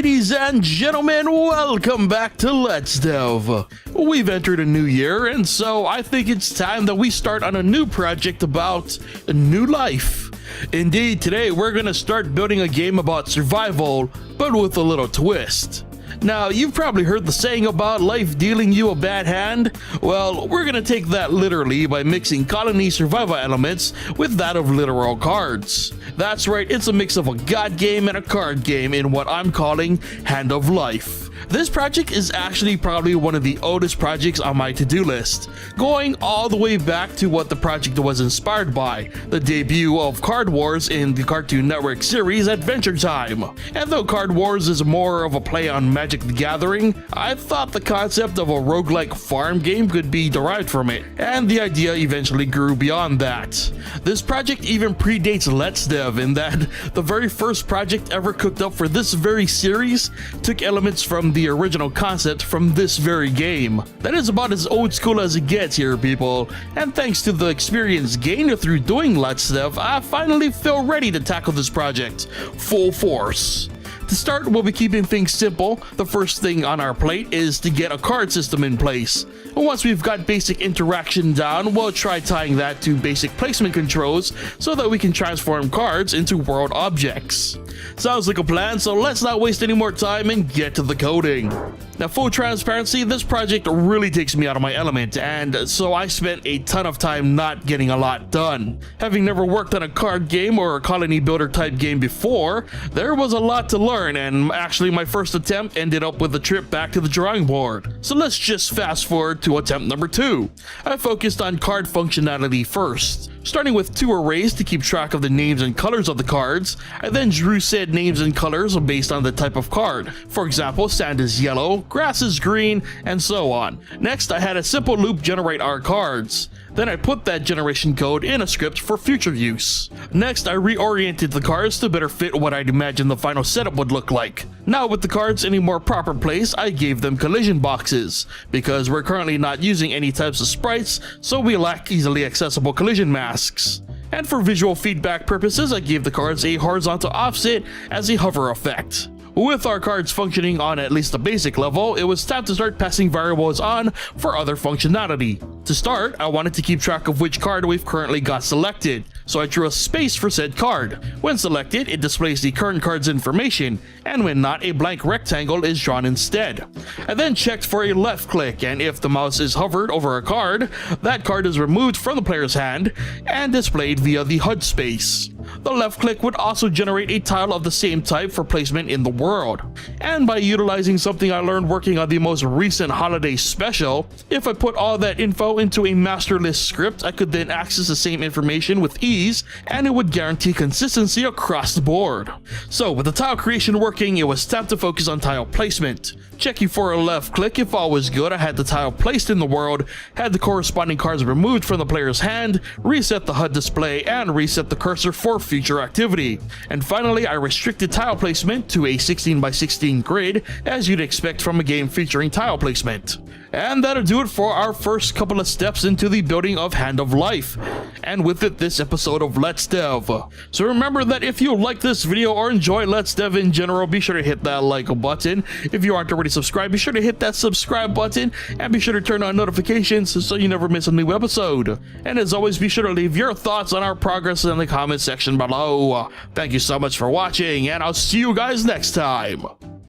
Ladies and gentlemen, welcome back to Let's Delve. We've entered a new year, and so I think it's time that we start on a new project about a new life. Indeed, today we're gonna start building a game about survival, but with a little twist. Now, you've probably heard the saying about life dealing you a bad hand. Well, we're gonna take that literally by mixing colony survival elements with that of literal cards. That's right, it's a mix of a god game and a card game in what I'm calling Hand of Life. This project is actually probably one of the oldest projects on my to-do list, going all the way back to what the project was inspired by, the debut of Card Wars in the Cartoon Network series Adventure Time. And though Card Wars is more of a play on Magic the Gathering, I thought the concept of a roguelike farm game could be derived from it, and the idea eventually grew beyond that. This project even predates Let's Dev in that the very first project ever cooked up for this very series took elements from the original concept from this very game. That is about as old school as it gets here, people, and thanks to the experience gained through doing Let's Dev, I finally feel ready to tackle this project full force. To start, we'll be keeping things simple. The first thing on our plate is to get a card system in place. Once we've got basic interaction down, we'll try tying that to basic placement controls so that we can transform cards into world objects. Sounds like a plan, so let's not waste any more time and get to the coding. Now, full transparency, this project really takes me out of my element, and so I spent a ton of time not getting a lot done. Having never worked on a card game or a colony builder type game before, there was a lot to learn, and actually my first attempt ended up with a trip back to the drawing board. So let's just fast forward to attempt number 2. I focused on card functionality first. Starting with 2 arrays to keep track of the names and colors of the cards, I then drew said names and colors based on the type of card. For example, sand is yellow, grass is green, and so on. Next, I had a simple loop generate our cards. Then I put that generation code in a script for future use. Next, I reoriented the cards to better fit what I'd imagine the final setup would look like. Now, with the cards in a more proper place, I gave them collision boxes, because we're currently not using any types of sprites, so we lack easily accessible collision masks. And for visual feedback purposes, I gave the cards a horizontal offset as a hover effect. With our cards functioning on at least a basic level, it was time to start passing variables on for other functionality. To start, I wanted to keep track of which card we've currently got selected, so I drew a space for said card. When selected, it displays the current card's information, and when not, a blank rectangle is drawn instead. I then checked for a left click, and if the mouse is hovered over a card, that card is removed from the player's hand and displayed via the HUD space. The left click would also generate a tile of the same type for placement in the world. And by utilizing something I learned working on the most recent holiday special, if I put all that info into a master list script, I could then access the same information with ease, and it would guarantee consistency across the board. So with the tile creation working, it was time to focus on tile placement. Checking for a left click, if all was good, I had the tile placed in the world, had the corresponding cards removed from the player's hand, reset the HUD display, and reset the cursor for future activity. And finally, I restricted tile placement to a 16 by 16 grid, as you'd expect from a game featuring tile placement. And that'll do it for our first couple of steps into the building of Hand of Life, and with it this episode of Let's Dev. So remember that if you like this video or enjoy Let's Dev in general, be sure to hit that like button. If you aren't already subscribed, be sure to hit that subscribe button, and be sure to turn on notifications so you never miss a new episode. And as always, be sure to leave your thoughts on our progress in the comment section below. Thank you so much for watching, and I'll see you guys next time.